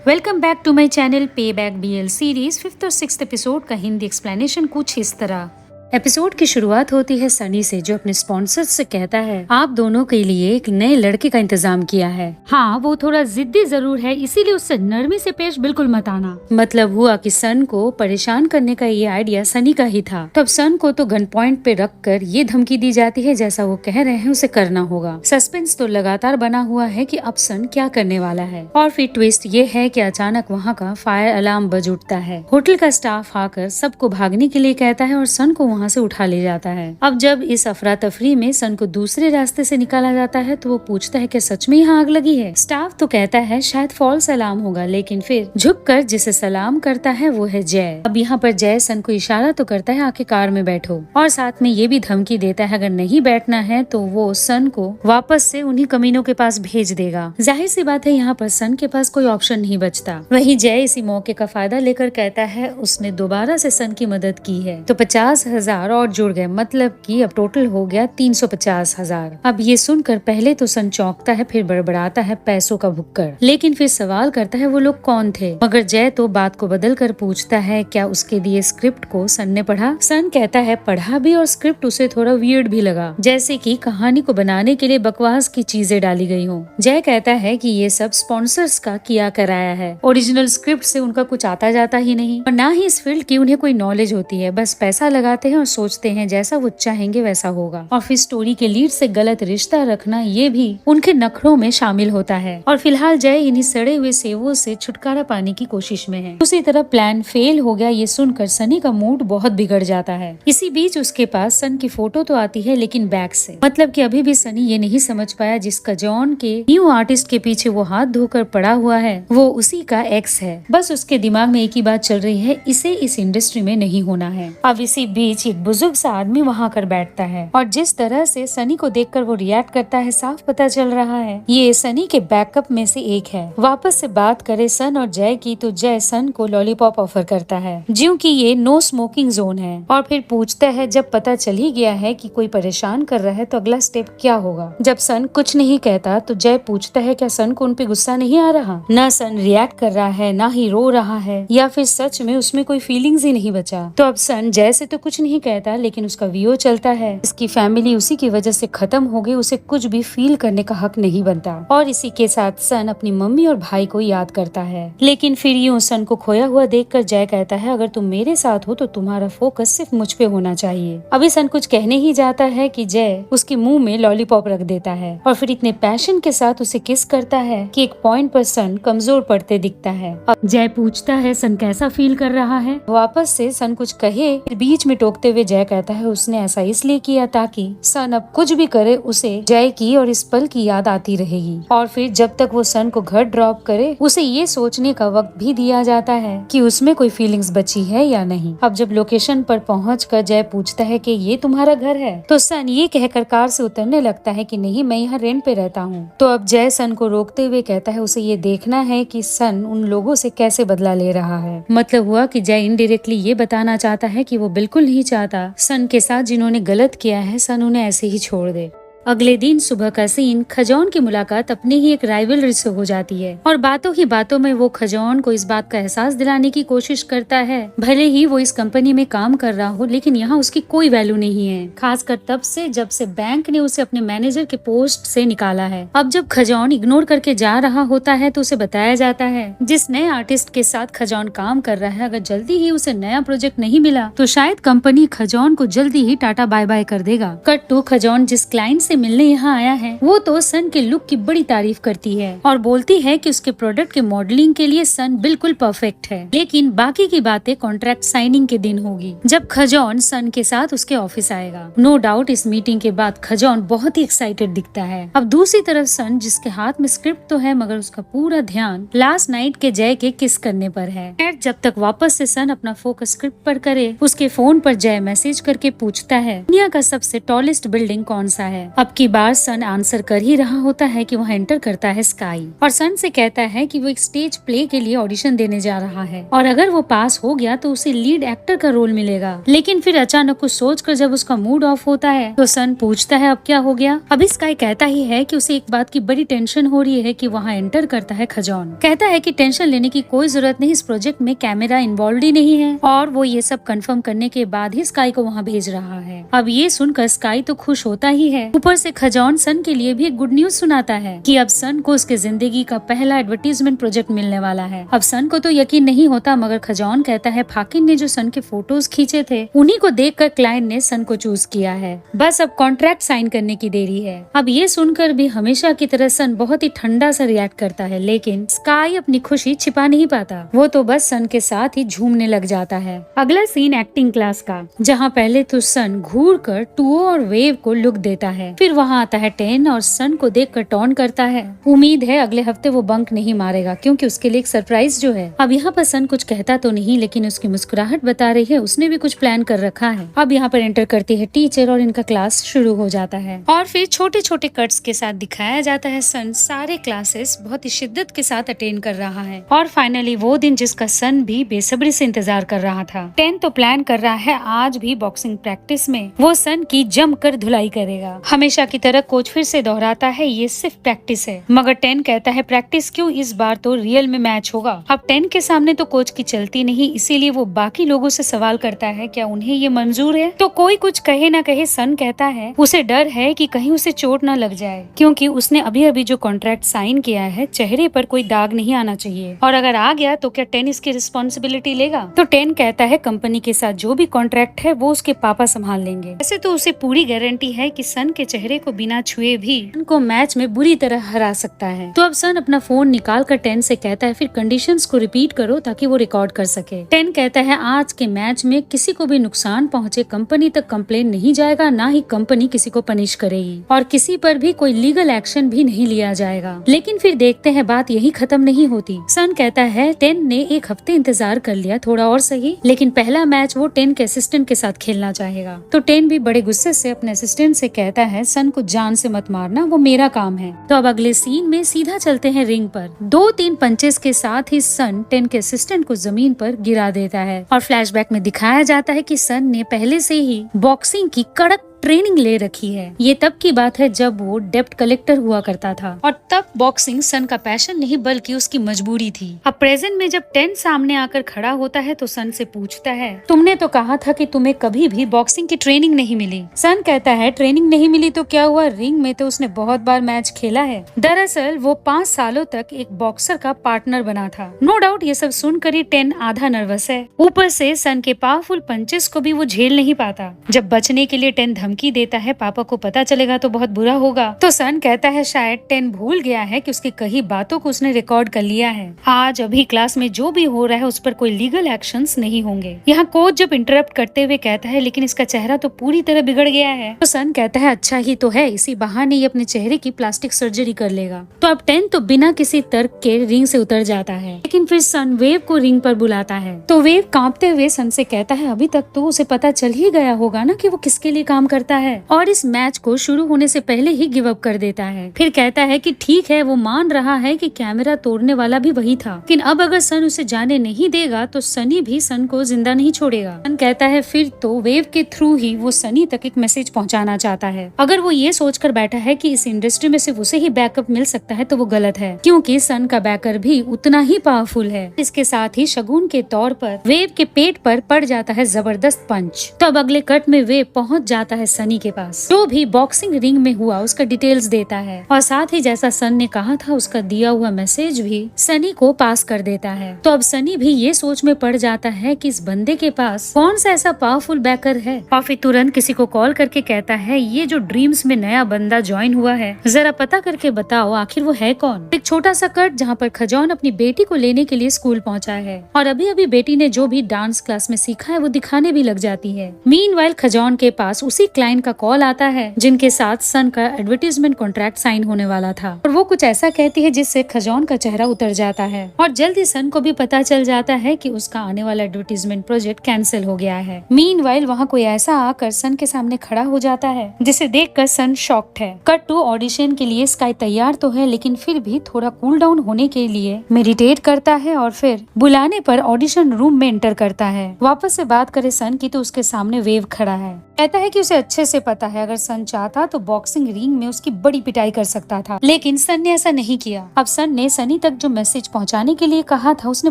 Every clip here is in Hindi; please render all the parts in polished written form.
Welcome back to my channel पे बैक BL सीरीज 5th और 6th एपिसोड का हिंदी एक्सप्लेनेशन कुछ इस तरह। एपिसोड की शुरुआत होती है सनी से, जो अपने स्पॉन्सर्स से कहता है आप दोनों के लिए एक नए लड़के का इंतजाम किया है। हाँ, वो थोड़ा जिद्दी जरूर है, इसीलिए उससे नरमी से पेश बिल्कुल मत आना। मतलब हुआ कि सन को परेशान करने का ये आइडिया सनी का ही था। तब सन को तो गन पॉइंट पे रख कर ये धमकी दी जाती है जैसा वो कह रहे हैं उसे करना होगा। सस्पेंस तो लगातार बना हुआ है कि अब सन क्या करने वाला है। और फिर ट्विस्ट ये है कि अचानक वहाँ का फायर अलार्म बज उठता है। होटल का स्टाफ आकर सबको भागने के लिए कहता है और सन को वहाँ से उठा ले जाता है। अब जब इस अफरा तफरी में सन को दूसरे रास्ते से निकाला जाता है तो वो पूछता है कि सच में यहाँ आग लगी है। स्टाफ तो कहता है शायद फॉल्स अलार्म होगा, लेकिन फिर झुककर जिसे सलाम करता है वो है जय। अब यहाँ पर जय सन को इशारा तो करता है आके कार में बैठो, और साथ में ये भी धमकी देता है अगर नहीं बैठना है तो वो सन को वापस से उन्हीं कमीनों के पास भेज देगा। जाहिर सी बात है यहाँ पर सन के पास कोई ऑप्शन नहीं बचता। वहीं जय इसी मौके का फायदा लेकर कहता है उसने दोबारा से सन की मदद की है तो 50,000 और जुड़ गए, मतलब कि अब टोटल हो गया 350,000। अब ये सुनकर पहले तो सन चौंकता है, फिर बड़बड़ाता है पैसों का भुक्कड़, लेकिन फिर सवाल करता है वो लोग कौन थे। मगर जय तो बात को बदल कर पूछता है क्या उसके दिए स्क्रिप्ट को सन ने पढ़ा। सन कहता है पढ़ा भी, और स्क्रिप्ट उसे थोड़ा वियर्ड भी लगा, जैसे कि कहानी को बनाने के लिए बकवास की चीजें डाली गई हो। जय कहता है कि ये सब स्पॉन्सर्स का किया कराया है, ओरिजिनल स्क्रिप्ट से उनका कुछ आता जाता ही नहीं और ना ही इस फील्ड की उन्हें कोई नॉलेज होती है। बस पैसा लगाते हैं और सोचते हैं जैसा वो चाहेंगे वैसा होगा। और फिर स्टोरी के लीड से गलत रिश्ता रखना ये भी उनके नखरों में शामिल होता है। और फिलहाल जय इन्हीं सड़े हुए सेवों से छुटकारा पाने की कोशिश में है। दूसरी तरफ प्लान फेल हो गया ये सुनकर सनी का मूड बहुत बिगड़ जाता है। इसी बीच उसके पास सन की फोटो तो आती है, लेकिन बैग से, मतलब कि अभी भी सनी ये नहीं समझ पाया जिसका जॉन के न्यू आर्टिस्ट के पीछे वो हाथ धोकर पड़ा हुआ है वो उसी का एक्स है। बस उसके दिमाग में एक ही बात चल रही है, इसे इस इंडस्ट्री में नहीं होना है। अब इसी बीच एक बुजुर्ग सा आदमी वहाँ कर बैठता है और जिस तरह से सनी को देखकर वो रिएक्ट करता है साफ पता चल रहा है ये सनी के बैकअप में से एक है। वापस से बात करे सन और जय की तो जय सन को लॉलीपॉप ऑफर करता है ज्यों कि ये नो स्मोकिंग जोन है, और फिर पूछता है जब पता चल ही गया है कि कोई परेशान कर रहा है तो अगला स्टेप क्या होगा। जब सन कुछ नहीं कहता तो जय पूछता है क्या सन को उन पे गुस्सा नहीं आ रहा। ना सन रिएक्ट कर रहा है, ना ही रो रहा है, या फिर सच में उसमें कोई फीलिंग्स ही नहीं बचा। तो अब सन जय से तो कुछ नहीं कहता, लेकिन उसका व्यू चलता है इसकी फैमिली उसी की वजह से खत्म हो गई, उसे कुछ भी फील करने का हक नहीं बनता। और इसी के साथ सन अपनी मम्मी और भाई को याद करता है, लेकिन फिर यूं सन को खोया हुआ देखकर जय कहता है अगर तुम मेरे साथ हो तो तुम्हारा फोकस सिर्फ मुझ पे होना चाहिए। अभी सन कुछ कहने ही जाता है कि जय उसके मुंह में लॉलीपॉप रख देता है और फिर इतने पैशन के साथ उसे किस करता है कि एक पॉइंट पर सन कमजोर पड़ते दिखता है। अब जय पूछता है सन कैसा फील कर रहा है। वापस से सन कुछ कहे, बीच में टोकते हुए जय कहता है उसने ऐसा इसलिए किया ताकि सन अब कुछ भी करे उसे जय की और इस पल की याद आती रहेगी। और फिर जब तक वो सन को घर ड्रॉप करे उसे ये सोचने का वक्त भी दिया जाता है कि उसमें कोई फीलिंग्स बची है या नहीं। अब जब लोकेशन पर पहुंचकर जय पूछता है कि ये तुम्हारा घर है तो सन ये कहकर कार से उतरने लगता है कि नहीं मैं यहाँ रेंट पे रहता हूँ। तो अब जय सन को रोकते हुए कहता है उसे ये देखना है कि सन उन लोगों से कैसे बदला ले रहा है। मतलब हुआ कि जय इनडायरेक्टली ये बताना चाहता है कि वो बिल्कुल नहीं चाहता सन के साथ जिन्होंने गलत किया है सन उन्हें ऐसे ही छोड़ दे। अगले दिन सुबह का सीन, खजौन की मुलाकात अपनी ही एक राइवलरी से हो जाती है और बातों ही बातों में वो खजौन को इस बात का एहसास दिलाने की कोशिश करता है भले ही वो इस कंपनी में काम कर रहा हो लेकिन यहाँ उसकी कोई वैल्यू नहीं है, खासकर तब से जब से बैंक ने उसे अपने मैनेजर के पोस्ट से निकाला है। अब जब खजौन इग्नोर करके जा रहा होता है तो उसे बताया जाता है जिस नए आर्टिस्ट के साथ खजौन काम कर रहा है अगर जल्दी ही उसे नया प्रोजेक्ट नहीं मिला तो शायद कंपनी खजौन को जल्दी ही टाटा बाय बाय कर देगा। कट टू खजौन जिस क्लाइंट से मिलने यहाँ आया है वो तो सन के लुक की बड़ी तारीफ करती है और बोलती है कि उसके प्रोडक्ट के मॉडलिंग के लिए सन बिल्कुल परफेक्ट है, लेकिन बाकी की बातें कॉन्ट्रैक्ट साइनिंग के दिन होगी जब खजौन सन के साथ उसके ऑफिस आएगा। नो डाउट इस मीटिंग के बाद खजौन बहुत ही एक्साइटेड दिखता है। अब दूसरी तरफ सन जिसके हाथ में स्क्रिप्ट तो है मगर उसका पूरा ध्यान लास्ट नाइट के जय के किस करने पर है। जब तक वापस से सन अपना फोकस स्क्रिप्ट पर करे उसके फोन पर जय मैसेज करके पूछता है दुनिया का सबसे टॉलेस्ट बिल्डिंग कौन सा है। अब की बार सन आंसर कर ही रहा होता है कि वहाँ एंटर करता है स्काई और सन से कहता है कि वो एक स्टेज प्ले के लिए ऑडिशन देने जा रहा है और अगर वो पास हो गया तो उसे लीड एक्टर का रोल मिलेगा। लेकिन फिर अचानक कुछ सोचकर जब उसका मूड ऑफ होता है तो सन पूछता है अब क्या हो गया। अभी स्काई कहता ही है कि उसे एक बात की बड़ी टेंशन हो रही है कि वहाँ एंटर करता है खजौन। कहता है कि टेंशन लेने की कोई जरूरत नहीं, इस प्रोजेक्ट में कैमरा इन्वॉल्व ही नहीं है और वो ये सब कंफर्म करने के बाद ही स्काई को वहाँ भेज रहा है। अब ये सुनकर स्काई तो खुश होता ही है, ऊपर से खजौन सन के लिए भी एक गुड न्यूज सुनाता है कि अब सन को उसके जिंदगी का पहला एडवर्टीजमेंट प्रोजेक्ट मिलने वाला है। अब सन को तो यकीन नहीं होता, मगर खजौन कहता है फाकिन ने जो सन के फोटोज खींचे थे उन्हीं को देखकर क्लाइंट ने सन को चूज किया है, बस अब कॉन्ट्रैक्ट साइन करने की देरी है। अब ये सुनकर भी हमेशा की तरह सन बहुत ही ठंडा सा रिएक्ट करता है, लेकिन स्काई अपनी खुशी छिपा नहीं पाता, वो तो बस सन के साथ ही झूमने लग जाता है। अगला सीन एक्टिंग क्लास का, जहाँ पहले तो सन घूर कर टूओ और वेव को लुक देता है, फिर वहाँ आता है टेन और सन को देख कर टॉन करता है। उम्मीद है अगले हफ्ते वो बंक नहीं मारेगा क्योंकि उसके लिए एक सरप्राइज जो है। अब यहाँ पर सन कुछ कहता तो नहीं, लेकिन उसकी मुस्कुराहट बता रही है उसने भी कुछ प्लान कर रखा है। अब यहाँ पर एंटर करती है टीचर और इनका क्लास शुरू हो जाता है और फिर छोटे छोटे कट्स के साथ दिखाया जाता है सन सारे क्लासेस बहुत ही शिद्दत के साथ अटेंड कर रहा है और फाइनली वो दिन जिसका सन भी बेसब्री से इंतजार कर रहा था। टेन तो प्लान कर रहा है आज भी बॉक्सिंग प्रैक्टिस में वो सन की जमकर धुलाई करेगा। हमेशा की तरह कोच फिर से दोहराता है ये सिर्फ प्रैक्टिस है, मगर टेन कहता है प्रैक्टिस क्यों, इस बार तो रियल में मैच होगा। अब टेन के सामने तो कोच की चलती नहीं, इसीलिए वो बाकी लोगों से सवाल करता है क्या उन्हें ये मंजूर है। तो कोई कुछ कहे ना कहे सन कहता है उसे डर है कि कहीं उसे चोट ना लग जाए, क्योंकि उसने अभी अभी जो कॉन्ट्रैक्ट साइन किया है चेहरे पर कोई दाग नहीं आना चाहिए और अगर आ गया तो क्या टेन इसकी रिस्पॉन्सिबिलिटी लेगा। तो टेन कहता है कंपनी के साथ जो भी कॉन्ट्रैक्ट है वो उसके पापा संभाल लेंगे। वैसे तो उसे पूरी गारंटी है कि सन के चेहरे को बिना छुए भी उनको मैच में बुरी तरह हरा सकता है। तो अब सन अपना फोन निकाल कर टेन से कहता है फिर कंडीशंस को रिपीट करो ताकि वो रिकॉर्ड कर सके। टेन कहता है आज के मैच में किसी को भी नुकसान पहुंचे कंपनी तक कंप्लेन नहीं जाएगा, ना ही कंपनी किसी को पनिश करेगी और किसी पर भी कोई लीगल एक्शन भी नहीं लिया जाएगा। लेकिन फिर देखते हैं बात यही खत्म नहीं होती। सन कहता है टेन ने एक हफ्ते इंतजार कर लिया, थोड़ा और सही, लेकिन पहला मैच वो टेन के असिस्टेंट के साथ खेलना चाहेगा। तो टेन भी बड़े गुस्से से अपने असिस्टेंट से कहता है सन को जान से मत मारना, वो मेरा काम है। तो अब अगले सीन में सीधा चलते हैं रिंग पर। 2-3 पंचेस के साथ ही सन टेन के असिस्टेंट को जमीन पर गिरा देता है और फ्लैशबैक में दिखाया जाता है कि सन ने पहले से ही बॉक्सिंग की कड़क ट्रेनिंग ले रखी है। ये तब की बात है जब वो डेप्ट कलेक्टर हुआ करता था और तब बॉक्सिंग सन का पैशन नहीं बल्कि उसकी मजबूरी थी। अब प्रेजेंट में जब टेन सामने आकर खड़ा होता है तो सन से पूछता है तुमने तो कहा था कि तुम्हें कभी भी बॉक्सिंग की ट्रेनिंग नहीं मिली। सन कहता है ट्रेनिंग नहीं मिली तो क्या हुआ, रिंग में तो उसने बहुत बार मैच खेला है। दरअसल वो 5 सालों तक एक बॉक्सर का पार्टनर बना था। नो डाउट ये सब सुनकर ही टेन आधा नर्वस है, ऊपर से सन के पावरफुल पंचेस को भी वो झेल नहीं पाता। जब बचने के लिए टेन धमकी देता है पापा को पता चलेगा तो बहुत बुरा होगा, तो सन कहता है शायद टेन भूल गया है कि उसकी कही बातों को उसने रिकॉर्ड कर लिया है। आज अभी क्लास में जो भी हो रहा है उस पर कोई लीगल एक्शंस नहीं होंगे। यहाँ कोच जब इंटरप्ट करते हुए कहता है लेकिन इसका चेहरा तो पूरी तरह बिगड़ गया है, तो सन कहता है अच्छा ही तो है, इसी बहाने ये अपने चेहरे की प्लास्टिक सर्जरी कर लेगा। तो अब टेन तो बिना किसी तर्क के रिंग से उतर जाता है, लेकिन फिर सन वेव को रिंग पर बुलाता है। तो वेव कांपते हुए सन से कहता है अभी तक तो उसे पता चल ही गया होगा ना कि वो किसके लिए काम करता है, और इस मैच को शुरू होने से पहले ही गिव अप कर देता है। फिर कहता है कि ठीक है वो मान रहा है कि कैमरा तोड़ने वाला भी वही था, लेकिन अब अगर सन उसे जाने नहीं देगा तो सनी भी सन को जिंदा नहीं छोड़ेगा। सन कहता है फिर तो वेव के थ्रू ही वो सनी तक एक मैसेज पहुंचाना चाहता है। अगर वो ये सोचकर बैठा है कि इस इंडस्ट्री में सिर्फ उसे ही बैकअप मिल सकता है तो वो गलत है, क्योंकि सन का बैकर भी उतना ही पावरफुल है। इसके साथ ही शगुन के तौर पर वेव के पेट पर पड़ जाता है जबरदस्त पंच। तो अब अगले कट में वेव पहुंच जाता है सनी के पास, जो भी बॉक्सिंग रिंग में हुआ उसका डिटेल्स देता है और साथ ही जैसा सन ने कहा था उसका दिया हुआ मैसेज भी सनी को पास कर देता है। तो अब सनी भी ये सोच में पड़ जाता है कि इस बंदे के पास कौन सा ऐसा पावरफुल बैकर है, और फिर तुरंत किसी को कॉल करके कहता है ये जो ड्रीम्स में नया बंदा ज्वाइन हुआ है जरा पता करके बताओ आखिर वो है कौन। एक छोटा सा कट जहाँ पर खजौन अपनी बेटी को लेने के लिए स्कूल पहुँचा है और अभी अभी बेटी ने जो भी डांस क्लास में सीखा है वो दिखाने भी लग जाती है। मीनवाइल खजौन के पास उसी क्लाइंट का कॉल आता है जिनके साथ सन का एडवर्टीजमेंट कॉन्ट्रैक्ट साइन होने वाला था और वो कुछ ऐसा कहती है जिससे खजौन का चेहरा उतर जाता है और जल्दी सन को भी पता चल जाता है कि उसका आने वाला एडवर्टीजमेंट प्रोजेक्ट कैंसिल हो गया है। मीनवाइल वहाँ कोई ऐसा आकर सन के सामने खड़ा हो जाता है जिसे देखकर सन शॉक्ड है। कट टू ऑडिशन के लिए स्काई तैयार तो है लेकिन फिर भी थोड़ा कूल डाउन होने के लिए मेडिटेट करता है और फिर बुलाने पर ऑडिशन रूम में एंटर करता है। वापस से बात करे सन की तो उसके सामने वेव खड़ा है। कहता है कि उसे अच्छे से पता है अगर सन चाहता तो बॉक्सिंग रिंग में उसकी बड़ी पिटाई कर सकता था, लेकिन सन ने ऐसा नहीं किया। अब सन ने सनी तक जो मैसेज पहुंचाने के लिए कहा था उसने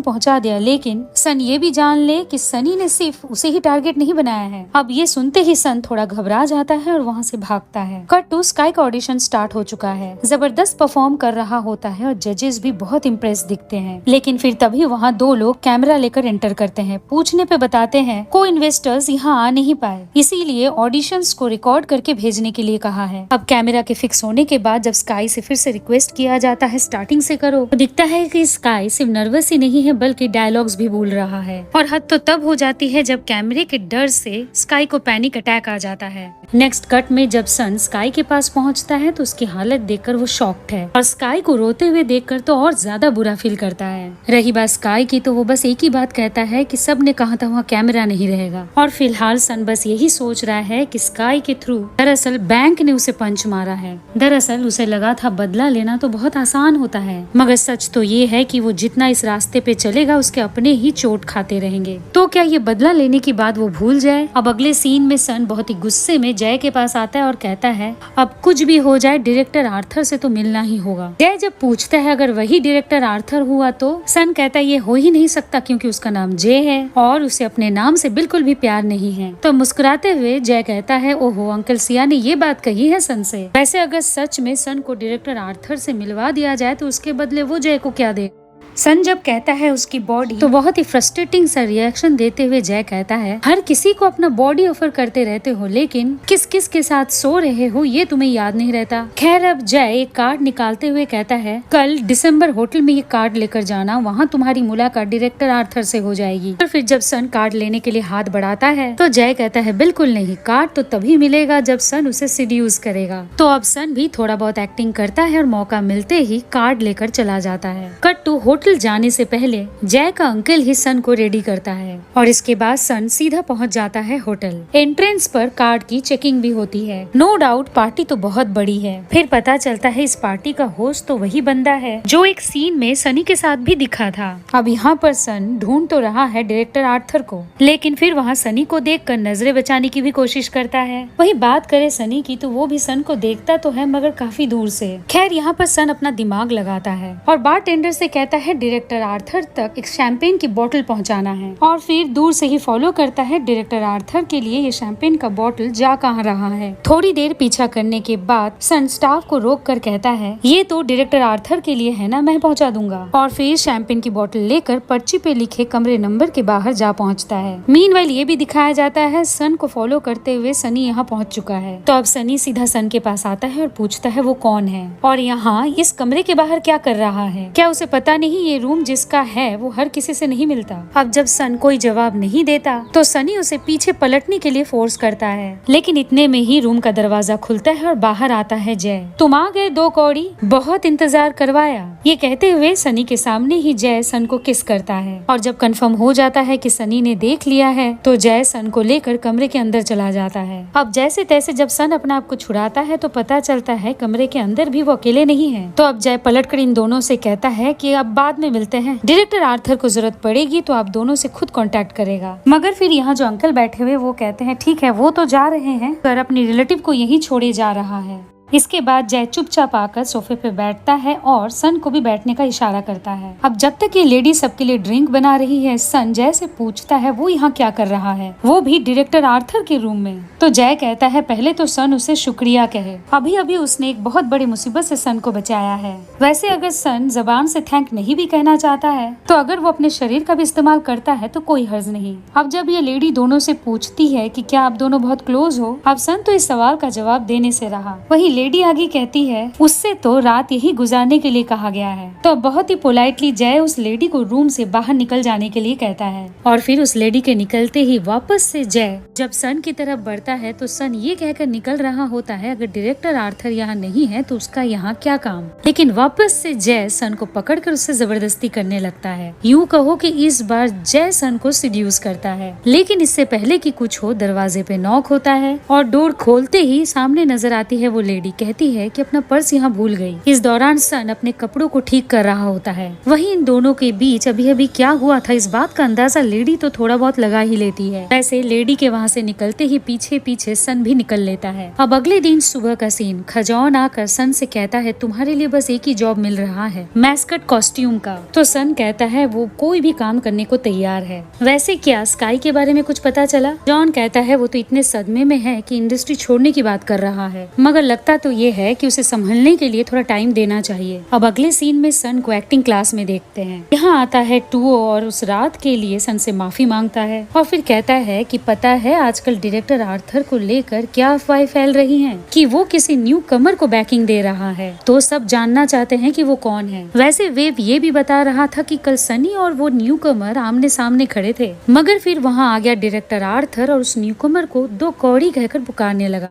पहुंचा दिया, लेकिन सन ये भी जान ले कि सनी ने सिर्फ उसे ही टारगेट नहीं बनाया है। अब ये सुनते ही सन थोड़ा घबरा जाता है और वहाँ से भागता है। कट टू स्काई का ऑडिशन स्टार्ट हो चुका है। जबरदस्त परफॉर्म कर रहा होता है और जजेस भी बहुत इम्प्रेस दिखते हैं, लेकिन फिर तभी वहाँ दो लोग कैमरा लेकर एंटर करते हैं। पूछने पे बताते हैं को इन्वेस्टर्स यहाँ आ नहीं पाए, इसीलिए ऑडिशंस को रिकॉर्ड करके भेजने के लिए कहा है। अब कैमरा के फिक्स होने के बाद जब स्काई से फिर से रिक्वेस्ट किया जाता है स्टार्टिंग से करो, तो दिखता है कि स्काई सिर्फ नर्वस ही नहीं है बल्कि डायलॉग्स भी भूल रहा है। और हद तो तब हो जाती है जब कैमरे के डर से स्काई को पैनिक अटैक आ जाता है। नेक्स्ट कट में जब सन स्काई के पास पहुंचता है तो उसकी हालत देखकर वो शॉक्ड है और स्काई को रोते हुए देखकर तो और ज्यादा बुरा फील करता है। रही बात स्काई की तो वो बस एक ही बात कहता है कि सब ने कहा था वहाँ कैमरा नहीं रहेगा और फिलहाल सन बस यही सोच रहा है कि स्काई के थ्रू दरअसल बैंक ने उसे पंच मारा है। दरअसल उसे लगा था बदला लेना तो बहुत आसान होता है, मगर सच तो ये है कि वो जितना इस रास्ते पे चलेगा उसके अपने ही चोट खाते रहेंगे। तो क्या ये बदला लेने की बात वो भूल जाए? अब अगले सीन में सन बहुत ही गुस्से में जय के पास आता है और कहता है अब कुछ भी हो जाए डायरेक्टर आर्थर से तो मिलना ही होगा। जय जब पूछता है अगर वही डायरेक्टर आर्थर हुआ तो सन कहता है ये हो ही नहीं सकता क्योंकि उसका नाम जय है और उसे अपने नाम से बिल्कुल भी प्यार नहीं है। तो मुस्कुराते हुए जय कहता है ओहो अंकल सिया ने ये बात कही है सन से। वैसे अगर सच में सन को डायरेक्टर आर्थर से मिलवा दिया जाए तो उसके बदले वो जय को क्या दे? सन जब कहता है उसकी बॉडी तो बहुत ही फ्रस्ट्रेटिंग सा रिएक्शन देते हुए जय कहता है हर किसी को अपना बॉडी ऑफर करते रहते हो लेकिन किस किस के साथ सो रहे हो ये तुम्हें याद नहीं रहता। खैर अब जय एक कार्ड निकालते हुए कहता है कल दिसंबर होटल में ये कार्ड लेकर जाना, वहाँ तुम्हारी मुलाकात डायरेक्टर आर्थर से हो जाएगी। और फिर जब सन कार्ड लेने के लिए हाथ बढ़ाता है तो जय कहता है बिल्कुल नहीं, कार्ड तो तभी मिलेगा जब सन उसे सीड्यूस करेगा। तो अब सन भी थोड़ा बहुत एक्टिंग करता है और मौका मिलते ही कार्ड लेकर चला जाता है। कट टू होटल जाने से पहले जय का अंकल ही सन को रेडी करता है और इसके बाद सन सीधा पहुंच जाता है होटल। एंट्रेंस पर कार्ड की चेकिंग भी होती है। नो डाउट पार्टी तो बहुत बड़ी है। फिर पता चलता है इस पार्टी का होस्ट तो वही बंदा है जो एक सीन में सनी के साथ भी दिखा था। अब यहाँ पर सन ढूंढ तो रहा है डायरेक्टर आर्थर को, लेकिन फिर वहाँ सनी को देखकर नजरें बचाने की भी कोशिश करता है। वही बात करे सनी की तो वो भी सन को देखता तो है मगर काफी दूर से। खैर यहाँ पर सन अपना दिमाग लगाता है और बारटेंडर से कहता है डायरेक्टर आर्थर तक एक शैंपेन की बोतल पहुंचाना है और फिर दूर से ही फॉलो करता है डायरेक्टर आर्थर के लिए ये शैंपेन का बोतल जा कहाँ रहा है। थोड़ी देर पीछा करने के बाद सन स्टाफ को रोक कर कहता है ये तो डायरेक्टर आर्थर के लिए है ना, मैं पहुंचा दूंगा। और फिर शैंपेन की बोतल लेकर पर्ची पे लिखे कमरे नंबर के बाहर जा पहुंचता है। मीनवाइल ये भी दिखाया जाता है सन को फॉलो करते हुए सनी यहाँ पहुँच चुका है। तो अब सनी सीधा सन के पास आता है और पूछता है वो कौन है और यहाँ इस कमरे के बाहर क्या कर रहा है। क्या उसे पता नहीं ये रूम जिसका है वो हर किसी से नहीं मिलता। अब जब सन कोई जवाब नहीं देता तो सनी उसे पीछे पलटने के लिए फोर्स करता है, लेकिन इतने में ही रूम का दरवाजा खुलता है और बाहर आता है जय। तुम आ गए दो कौड़ी, बहुत इंतजार करवाया। ये कहते हुए सनी के सामने ही जय सन को किस करता है और जब कंफर्म हो जाता है कि सनी ने देख लिया है तो जय सन को लेकर कमरे के अंदर चला जाता है। अब जैसे तैसे जब सन अपने आप को छुड़ाता है तो पता चलता है कमरे के अंदर भी वो अकेले नहीं है। तो अब जय पलटकर इन दोनों से कहता है कि अब बाद में मिलते हैं, डायरेक्टर आर्थर को जरूरत पड़ेगी तो आप दोनों से खुद कांटेक्ट करेगा। मगर फिर यहाँ जो अंकल बैठे हुए वो कहते हैं ठीक है वो तो जा रहे हैं पर अपनी रिलेटिव को यहीं छोड़े जा रहा है। इसके बाद जय चुपचाप आकर सोफे पे बैठता है और सन को भी बैठने का इशारा करता है। अब जब तक ये लेडी सबके लिए ड्रिंक बना रही है सन जय से पूछता है वो यहाँ क्या कर रहा है, वो भी डायरेक्टर आर्थर के रूम में। तो जय कहता है पहले तो सन उसे शुक्रिया कहे, अभी अभी उसने एक बहुत बड़ी मुसीबत से सन को बचाया है। वैसे अगर सन जबान से थैंक नहीं भी कहना चाहता है तो अगर वो अपने शरीर का भी इस्तेमाल करता है तो कोई हर्ज नहीं। अब जब ये लेडी दोनों से पूछती है कि क्या आप दोनों बहुत क्लोज हो, अब सन तो इस सवाल का जवाब देने से रहा। वही लेडी आगे कहती है उससे तो रात यही गुजारने के लिए कहा गया है। तो बहुत ही पोलाइटली जय उस लेडी को रूम से बाहर निकल जाने के लिए कहता है और फिर उस लेडी के निकलते ही वापस से जय जब सन की तरफ बढ़ता है तो सन ये कहकर निकल रहा होता है अगर डायरेक्टर आर्थर यहाँ नहीं है तो उसका यहाँ क्या काम। लेकिन वापस से जय सन को पकड़कर उससे जबरदस्ती करने लगता है। यूँ कहो कि इस बार जय सन को सिड्यूस करता है। लेकिन इससे पहले कि कुछ हो दरवाजे पे नॉक होता है और डोर खोलते ही सामने नजर आती है वो लेडी। कहती है कि अपना पर्स यहाँ भूल गई। इस दौरान सन अपने कपड़ों को ठीक कर रहा होता है। वहीं इन दोनों के बीच अभी अभी क्या हुआ था इस बात का अंदाजा लेडी तो थोड़ा बहुत लगा ही लेती है। वैसे लेडी के वहाँ से निकलते ही पीछे पीछे सन भी निकल लेता है। अब अगले दिन सुबह का सीन। खजौन आकर सन से कहता है तुम्हारे लिए बस एक ही जॉब मिल रहा है, मैस्कट कॉस्ट्यूम का। तो सन कहता है वो कोई भी काम करने को तैयार है। वैसे क्या स्काई के बारे में कुछ पता चला? जॉन कहता है वो तो इतने सदमे में है कि इंडस्ट्री छोड़ने की बात कर रहा है, मगर लगता तो ये है कि उसे संभलने के लिए थोड़ा टाइम देना चाहिए। अब अगले सीन में सन को एक्टिंग क्लास में देखते हैं। यहाँ आता है टूओ और उस रात के लिए सन से माफी मांगता है और फिर कहता है कि पता है आजकल डायरेक्टर आर्थर को लेकर क्या अफवाहें फैल रही हैं कि वो किसी न्यू कमर को बैकिंग दे रहा है। तो सब जानना चाहते हैं कि वो कौन है। वैसे वेव ये भी बता रहा था कि कल सनी और वो न्यू कमर आमने सामने खड़े थे, मगर फिर वहाँ आ गया डायरेक्टर आर्थर और उस न्यू कमर को दो कौड़ी कहकर पुकारने लगा।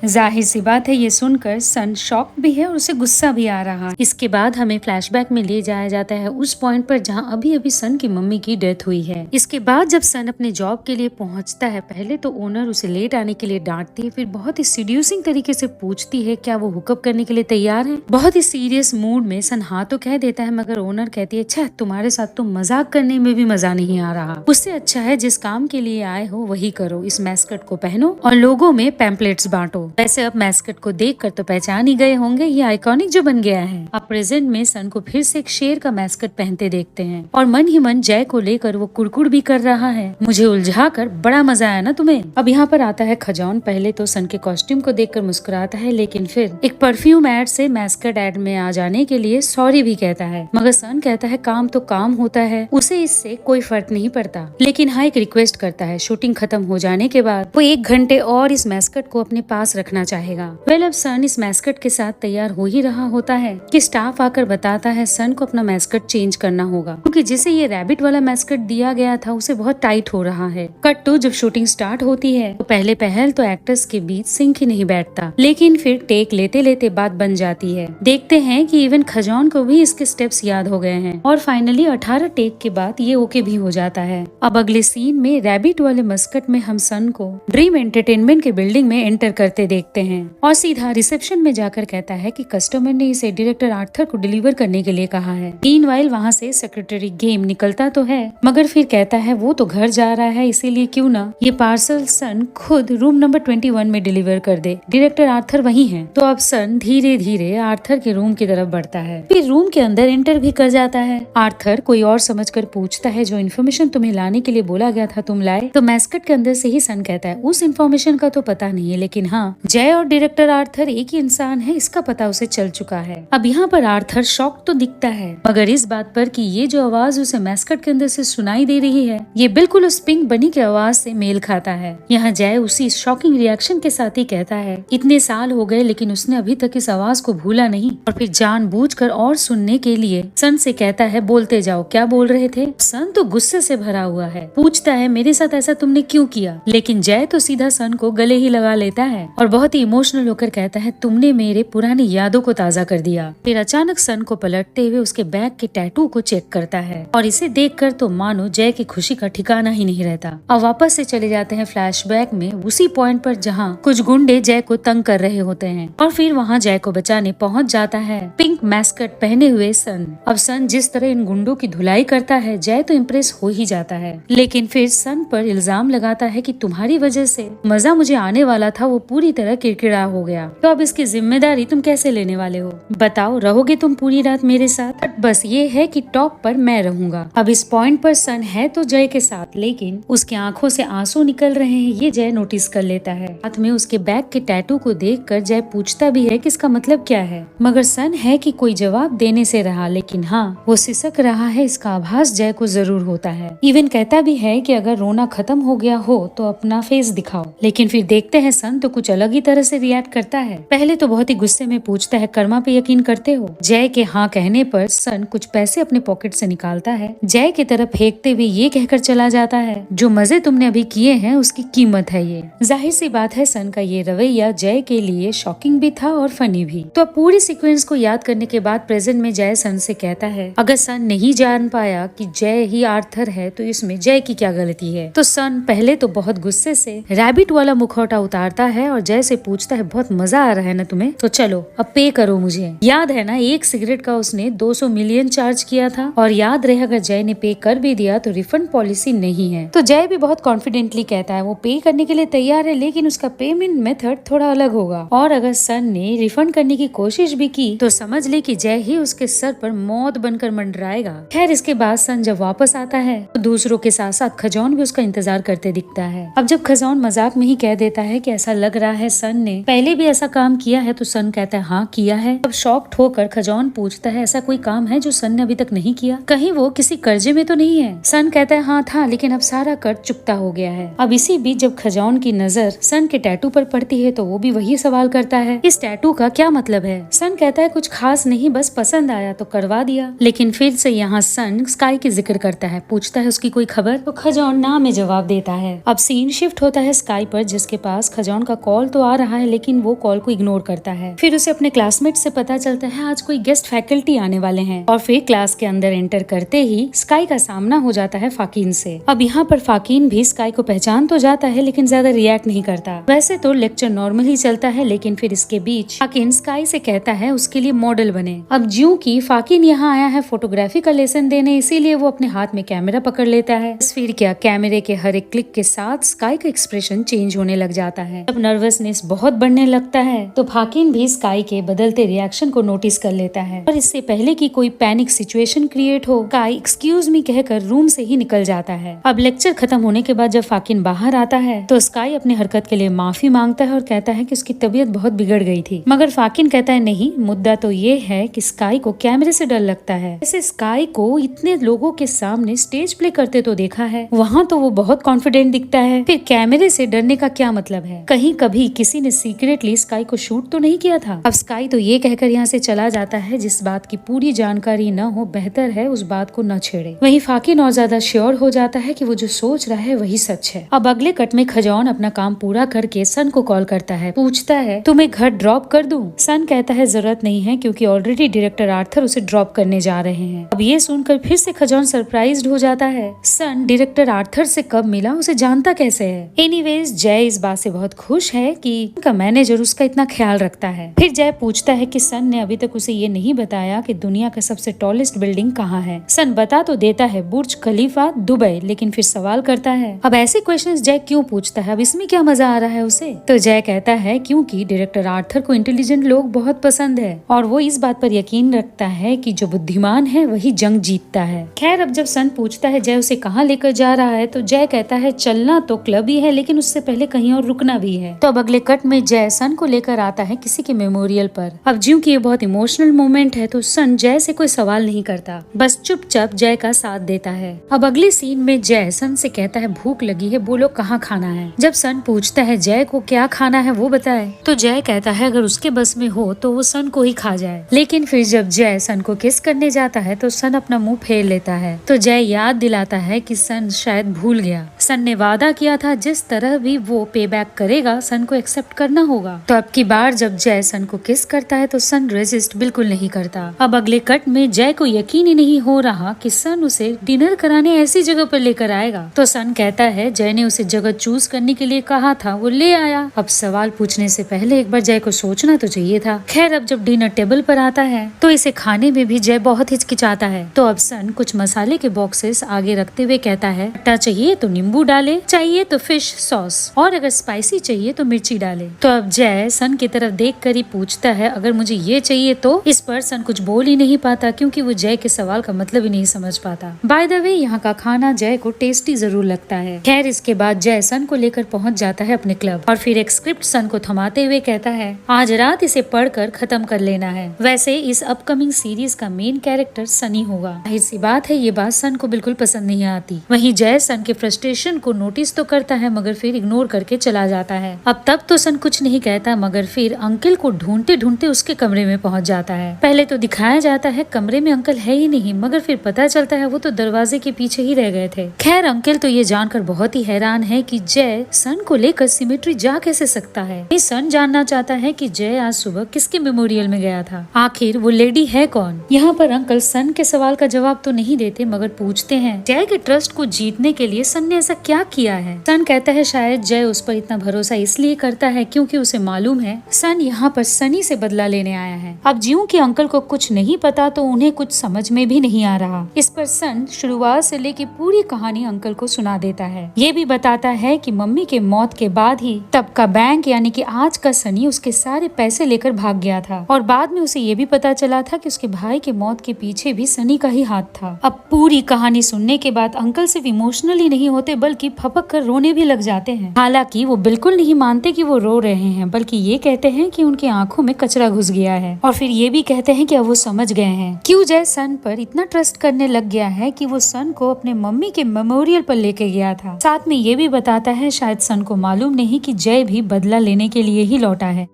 जाहिर सी बात है ये सुनकर सन शॉक भी है और उसे गुस्सा भी आ रहा है। इसके बाद हमें फ्लैशबैक में ले जाया जाता है उस पॉइंट पर जहां अभी अभी सन की मम्मी की डेथ हुई है। इसके बाद जब सन अपने जॉब के लिए पहुंचता है, पहले तो ओनर उसे लेट आने के लिए डांटती है, फिर बहुत ही सीड्यूसिंग तरीके से पूछती है क्या वो हुकअप करने के लिए तैयार है। बहुत ही सीरियस मूड में सन हाँ तो कह देता है, मगर ओनर कहती है अच्छा तुम्हारे साथ तो मजाक करने में भी मजा नहीं आ रहा, उससे अच्छा है जिस काम के लिए आए हो वही करो, इस मैस्कट को पहनो और लोगों में पैम्पलेट्स बांटो। वैसे अब मैस्कट को देखकर तो पहचान ही गए होंगे, ये आइकॉनिक जो बन गया है। अब प्रेजेंट में सन को फिर से एक शेर का मैस्कट पहनते देखते हैं और मन ही मन जय को लेकर वो कुड़कुड़ भी कर रहा है। मुझे उलझाकर बड़ा मजा आया ना तुम्हें। अब यहाँ पर आता है खजौन। पहले तो सन के कॉस्ट्यूम को देखकर मुस्कुराता है, लेकिन फिर एक परफ्यूम एड से मैस्कट एड में आ जाने के लिए सॉरी भी कहता है, मगर सन कहता है काम तो काम होता है, उसे इससे कोई फर्क नहीं पड़ता। लेकिन हाँ एक रिक्वेस्ट करता है, शूटिंग खत्म हो जाने के बाद वो 1 घंटे और इस मैस्कट को अपने पास रखना चाहेगा। वेल अब सन इस मैस्कट के साथ तैयार हो ही रहा होता है कि स्टाफ आकर बताता है सन को अपना मैस्कट चेंज करना होगा, क्योंकि जिसे ये रैबिट वाला मैस्कट दिया गया था उसे बहुत टाइट हो रहा है। कट टू जब शूटिंग स्टार्ट होती है तो पहले पहल तो एक्टर्स के बीच सिंक ही नहीं बैठता, लेकिन फिर टेक लेते लेते बात बन जाती है। देखते हैं कि इवन खजौन को भी इसके स्टेप्स याद हो गए हैं और फाइनली 18 टेक के बाद ये ओके भी हो जाता है। अब अगले सीन में रैबिट वाले मस्कट में हम सन को ड्रीम एंटरटेनमेंट के बिल्डिंग में एंटर करते देखते हैं और सीधा रिसेप्शन में जाकर कहता है कि कस्टमर ने इसे डायरेक्टर आर्थर को डिलीवर करने के लिए कहा है। मीनवाइल वहाँ से सेक्रेटरी गेम निकलता तो है, मगर फिर कहता है वो तो घर जा रहा है, इसीलिए क्यों ना ये पार्सल सन खुद रूम नंबर 21 में डिलीवर कर दे, डायरेक्टर आर्थर वही है। तो अब सन धीरे धीरे आर्थर के रूम की तरफ बढ़ता है, फिर रूम के अंदर एंटर भी कर जाता है। आर्थर कोई और समझकर पूछता है जो इन्फॉर्मेशन तुम्हें लाने के लिए बोला गया था तुम लाए? तो मैस्कट के अंदर से ही सन कहता है उस इन्फॉर्मेशन का तो पता नहीं है, लेकिन हाँ जय और डायरेक्टर आर्थर एक ही इंसान है इसका पता उसे चल चुका है। अब यहाँ पर आर्थर शॉक तो दिखता है, मगर इस बात पर कि ये जो आवाज उसे मैस्कट के अंदर से सुनाई दे रही है ये बिल्कुल उस पिंक बनी की आवाज से मेल खाता है। यहाँ जय उसी शॉकिंग रिएक्शन के साथ ही कहता है इतने साल हो गए लेकिन उसने अभी तक इस आवाज को भूला नहीं, और फिर जानबूझकर और सुनने के लिए सन से कहता है बोलते जाओ क्या बोल रहे थे। सन तो गुस्से से भरा हुआ है, पूछता है मेरे साथ ऐसा तुमने क्यों किया, लेकिन जय तो सीधा सन को गले ही लगा लेता है और बहुत ही इमोशनल होकर कहता है तुमने मेरे पुरानी यादों को ताजा कर दिया। फिर अचानक सन को पलटते हुए उसके बैग के टैटू को चेक करता है और इसे देखकर तो मानो जय की खुशी का ठिकाना ही नहीं रहता। अब वापस से चले जाते हैं फ्लैशबैक में उसी पॉइंट पर जहाँ कुछ गुंडे जय को तंग कर रहे होते हैं और फिर वहाँ जय को बचाने पहुँच जाता है पिंक मैस्कट पहने हुए सन। अब सन जिस तरह इन गुंडों की धुलाई करता है जय तो इम्प्रेस हो ही जाता है, लेकिन फिर सन पर इल्जाम लगाता है कि तुम्हारी वजह से मजा मुझे आने वाला था वो पूरी तरह किरकिरा हो गया, तो अब इसकी जिम्मेदारी तुम कैसे लेने वाले हो? बताओ रहोगे तुम पूरी रात मेरे साथ? बस ये है कि टॉप पर मैं रहूंगा। अब इस पॉइंट पर सन है तो जय के साथ, लेकिन उसकी आंखों से आंसू निकल रहे हैं ये जय नोटिस कर लेता है। हाथ में उसके बैग के टैटू को देखकर जय पूछता भी है कि इसका मतलब क्या है, मगर सन है कि कोई जवाब देने से रहा, लेकिन हाँ वो सिसक रहा है इसका आभास जय को जरूर होता है। इवन कहता भी है कि अगर रोना खत्म हो गया हो तो अपना फेस दिखाओ, लेकिन फिर देखते हैं सन तो कुछ अलग ही तरह से रिएक्ट करता है। पहले तो बहुत ही गुस्से में पूछता है कर्मा पे यकीन करते हो। जय के हाँ कहने पर सन कुछ पैसे अपने पॉकेट से निकालता है, जय की तरफ फेंकते हुए ये कहकर चला जाता है, जो मजे तुमने अभी किए हैं उसकी कीमत है ये। जाहिर सी बात है सन का ये रवैया जय के लिए शॉकिंग भी था और फनी भी। तो अब पूरी सीक्वेंस को याद करने के बाद प्रेजेंट में जय सन से कहता है, अगर सन नहीं जान पाया कि जय ही आर्थर है तो इसमें जय की क्या गलती है। तो सन पहले तो बहुत गुस्से से रैबिट वाला मुखौटा उतारता है और जय से पूछता है, बहुत मजा आ रहा है ना तुम्हें, तो चलो अब पे करो मुझे। याद है ना एक सिगरेट का उसने 200 मिलियन चार्ज किया था, और याद रहे अगर जय ने पे कर भी दिया तो रिफंड पॉलिसी नहीं है। तो जय भी बहुत कॉन्फिडेंटली कहता है वो पे करने के लिए तैयार है, लेकिन उसका पेमेंट मेथड थोड़ा अलग होगा, और अगर सन ने रिफंड करने की कोशिश भी की तो समझ ले कि जय ही उसके सर पर मौत बनकर मंडराएगा। खैर इसके बाद सन जब वापस आता है तो दूसरों के साथ साथ खजौन भी उसका इंतजार करते दिखता है। अब जब खजौन मजाक में ही कह देता है कि ऐसा लग रहा है सन ने पहले भी ऐसा काम किया है, तो सन कहता है हाँ किया है। अब शॉक्ड होकर खजौन पूछता है, ऐसा कोई काम है जो सन ने अभी तक नहीं किया, कहीं वो किसी कर्जे में तो नहीं है। सन कहता है हाँ था, लेकिन अब सारा कर्ज चुकता हो गया है। अब इसी बीच जब खजौन की नजर सन के टैटू पर पड़ती है तो वो भी वही सवाल करता है, इस टैटू का क्या मतलब है। सन कहता है कुछ खास नहीं, बस पसंद आया तो करवा दिया। लेकिन फिर से यहाँ सन स्काई की जिक्र करता है, पूछता है उसकी कोई खबर, तो खजौन ना में जवाब देता है। अब सीन शिफ्ट होता है स्काई पर, जिसके पास खजौन का कॉल तो आ रहा है लेकिन वो कॉल को इग्नोर करता है। फिर उसे अपने क्लासमेट से पता चलता है आज कोई गेस्ट फैकल्टी आने वाले हैं, और फिर क्लास के अंदर एंटर करते ही स्काई का सामना हो जाता है फाकिन से। अब यहाँ पर फाकिन भी स्काई को पहचान तो जाता है लेकिन ज्यादा रिएक्ट नहीं करता। वैसे तो लेक्चर नॉर्मल ही चलता है, लेकिन फिर इसके बीच फाकिन स्काई से कहता है उसके लिए मॉडल बने। अब ज्यों की फाकिन यहाँ आया है फोटोग्राफी का लेसन देने, इसीलिए वो अपने हाथ में कैमरा पकड़ लेता है। फिर क्या कैमरे के हर एक क्लिक के साथ स्काई का एक्सप्रेशन चेंज होने लग जाता है। अब नर्वसनेस बहुत बढ़ने लगता है, तो फाकिन भी स्काई के बदलते रिएक्शन को नोटिस कर लेता है, और इससे पहले कि कोई पैनिक सिचुएशन क्रिएट हो स्काई एक्सक्यूज मी कहकर रूम से ही निकल जाता है। अब लेक्चर खत्म होने के बाद जब फाकिन बाहर आता है तो स्काई अपनी हरकत के लिए माफी मांगता है और कहता है कि उसकी तबीयत बहुत बिगड़ गई थी, मगर फाकिन कहता है नहीं, मुद्दा तो ये है कि स्काई को कैमरे से डर लगता है। ऐसे स्काई को इतने लोगों के सामने स्टेज प्ले करते तो देखा है, वहाँ तो वो बहुत कॉन्फिडेंट दिखता है, फिर कैमरे से डरने का क्या मतलब है। कहीं कभी किसी ने सीक्रेटली स्काई को शूट तो नहीं किया था। अब स्काई तो ये कहकर यहाँ से चला जाता है, जिस बात की पूरी जानकारी न हो बेहतर है उस बात को न छेड़े। वहीं फाकिन और ज्यादा श्योर हो जाता है कि वो जो सोच रहा है वही सच है। अब अगले कट में खजौन अपना काम पूरा करके सन को कॉल करता है, पूछता है तुम्हें घर ड्रॉप कर दूं। सन कहता है जरूरत नहीं है, क्योंकि ऑलरेडी डायरेक्टर आर्थर उसे ड्रॉप करने जा रहे हैं। अब ये सुनकर फिर से खजौन सरप्राइज्ड हो जाता है, सन डायरेक्टर आर्थर से कब मिला, उसे जानता कैसे है। एनीवेज जय इस बात से बहुत खुश है कि उनका मैनेजर उसका इतना ख्याल रखता है। फिर जय पूछता है कि सन ने अभी तक उसे ये नहीं बताया कि दुनिया का सबसे टॉलेस्ट बिल्डिंग कहाँ है। सन बता तो देता है बुर्ज खलीफा दुबई, लेकिन फिर सवाल करता है अब ऐसे क्वेश्चंस जय क्यों पूछता है, अब इसमें क्या मजा आ रहा है उसे। तो जय कहता है क्योंकि डायरेक्टर आर्थर को इंटेलिजेंट लोग बहुत पसंद है, और वो इस बात पर यकीन रखता है कि जो बुद्धिमान है वही जंग जीतता है। खैर अब जब सन पूछता है जय उसे कहाँ लेकर जा रहा है, तो जय कहता है चलना तो क्लब ही है, लेकिन उससे पहले कहीं और रुकना भी है। तो अब अगले कट में जय सन को लेकर आता है किसी के मेमोरियल पर। अब ज्यों की ये बहुत इमोशनल मोमेंट है, तो सन जय से कोई सवाल नहीं करता, बस चुपचाप जय का साथ देता है। अब अगले सीन में जय सन से कहता है भूख लगी है, बोलो कहाँ खाना है। जब सन पूछता है जय को क्या खाना है वो बताए, तो जय कहता है अगर उसके बस में हो तो वो सन को ही खा जाए। लेकिन फिर जब जय सन को किस करने जाता है तो सन अपना मुंह फेर लेता है, तो जय याद दिलाता है कि सन शायद भूल गया, सन ने वादा किया था जिस तरह भी वो पे बैक करेगा सन को एक्सेप्ट करना होगा। तो अब की बार जब जय सन को किस करता है तो सन रेजिस्ट बिल्कुल नहीं करता। अब अगले कट में जय को यकीन ही नहीं हो रहा कि सन उसे डिनर कराने ऐसी जगह पर लेकर आएगा। तो सन कहता है जय ने उसे जगह चूज करने के लिए कहा था, वो ले आया। अब सवाल पूछने से पहले एक बार जय को सोचना तो चाहिए था। खैर अब जब डिनर टेबल पर आता है तो इसे खाने में भी जय बहुत हिचकिचाता है। तो अब सन कुछ मसाले के बॉक्सेस आगे रखते हुए कहता है खट्टा चाहिए तो नींबू डाले, चाहिए तो फिश सॉस, और अगर स्पाइसी चाहिए तो मिर्ची डाले। तो अब जय सन की तरफ देख कर ही पूछता है अगर मुझे ये चाहिए तो। इस पर सन कुछ बोल ही नहीं पाता, क्योंकि वो जय के सवाल का मतलब ही नहीं समझ पाता। बाय द वे यहाँ का खाना जय को टेस्टी जरूर लगता है। खैर इसके बाद जय सन को लेकर पहुँच जाता है अपने क्लब, और फिर एक स्क्रिप्ट सन को थमाते हुए कहता है आज रात इसे पढ़कर खत्म कर लेना है। वैसे इस अपकमिंग सीरीज का मेन कैरेक्टर सनी होगा। जाहिर सी बात है ये बात सन को बिल्कुल पसंद नहीं आती। वहीं जय सन के फ्रस्ट्रेशन को नोटिस तो करता है, मगर फिर इग्नोर करके चला जाता है। अब तब तो सन कुछ नहीं कहता, मगर फिर अंकल को ढूंढते ढूंढते उसके कमरे में पहुंच जाता है। पहले तो दिखाया जाता है कमरे में अंकल है ही नहीं, मगर फिर पता चलता है वो तो दरवाजे के पीछे ही रह गए थे। खैर अंकल तो ये जानकर बहुत ही हैरान है कि जय सन को लेकर सिमेट्री जा कैसे सकता है। ये सन जानना चाहता है कि जय आज सुबह किसके मेमोरियल में गया था, आखिर वो लेडी है कौन। यहाँ पर अंकल सन के सवाल का जवाब तो नहीं देते, मगर पूछते हैं जय के ट्रस्ट को जीतने के लिए सन ने ऐसा क्या किया है। सन कहता है शायद जय उस पर इतना भरोसा इसलिए करता है क्योंकि उसे मालूम है सन यहाँ पर सनी से बदला लेने आया है। अब ज्यों कि अंकल को कुछ नहीं पता तो उन्हें कुछ समझ में भी नहीं आ रहा। इस पर सन शुरुआत से लेके पूरी कहानी अंकल को सुना देता है। ये भी बताता है कि मम्मी के मौत के बाद ही तब का बैंक यानी कि आज का सनी उसके सारे पैसे लेकर भाग गया था, और बाद में उसे ये भी पता चला था कि उसके भाई के मौत के पीछे भी सनी का ही हाथ था। अब पूरी कहानी सुनने के बाद अंकल सिर्फ इमोशनल ही नहीं होते बल्कि फपक कर रोने भी लग जाते हैं। हालांकि वो बिल्कुल नहीं मानते कि वो रो रहे हैं, बल्कि ये कहते हैं कि उनकी आंखों में कचरा घुस गया है, और फिर ये भी कहते हैं कि अब वो समझ गए हैं क्यों जय सन पर इतना ट्रस्ट करने लग गया है कि वो सन को अपने मम्मी के मेमोरियल पर लेके गया था। साथ में ये भी बताता है शायद सन को मालूम नहीं कि जय भी बदला लेने के लिए ही लौटा है।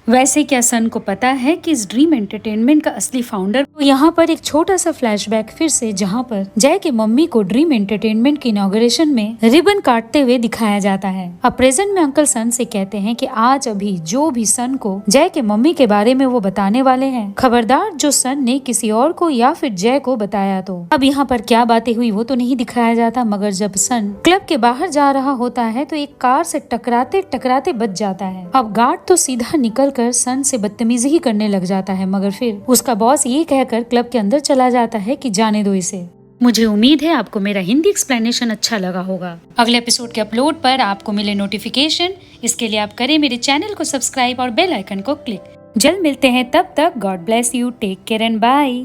वैसे क्या सन को पता है कि इस ड्रीम एंटरटेनमेंट का असली फाउंडर। तो यहाँ पर एक छोटा सा फ्लैशबैक फिर से, जहाँ पर जय के मम्मी को ड्रीम एंटरटेनमेंट की इनॉग्रेशन में रिबन काटते हुए दिखाया जाता है। अब प्रेजेंट में अंकल सन से कहते हैं कि आज अभी जो भी सन को जय के मम्मी के बारे में वो बताने वाले हैं, खबरदार जो सन ने किसी और को या फिर जय को बताया तो। अब यहाँ पर क्या बातें हुई वो तो नहीं दिखाया जाता, मगर जब सन क्लब के बाहर जा रहा होता है तो एक कार से टकराते टकराते बच जाता है। अब गार्ड तो सीधा निकल कर सन से बदतमीजी ही करने लग जाता है, मगर फिर उसका बॉस ये कहकर क्लब के अंदर चला जाता है कि जाने दो इसे। मुझे उम्मीद है आपको मेरा हिंदी एक्सप्लेनेशन अच्छा लगा होगा। अगले एपिसोड के अपलोड पर आपको मिले नोटिफिकेशन, इसके लिए आप करें मेरे चैनल को सब्सक्राइब और बेल आइकन को क्लिक। जल्द मिलते हैं, तब तक God bless you, take care and bye.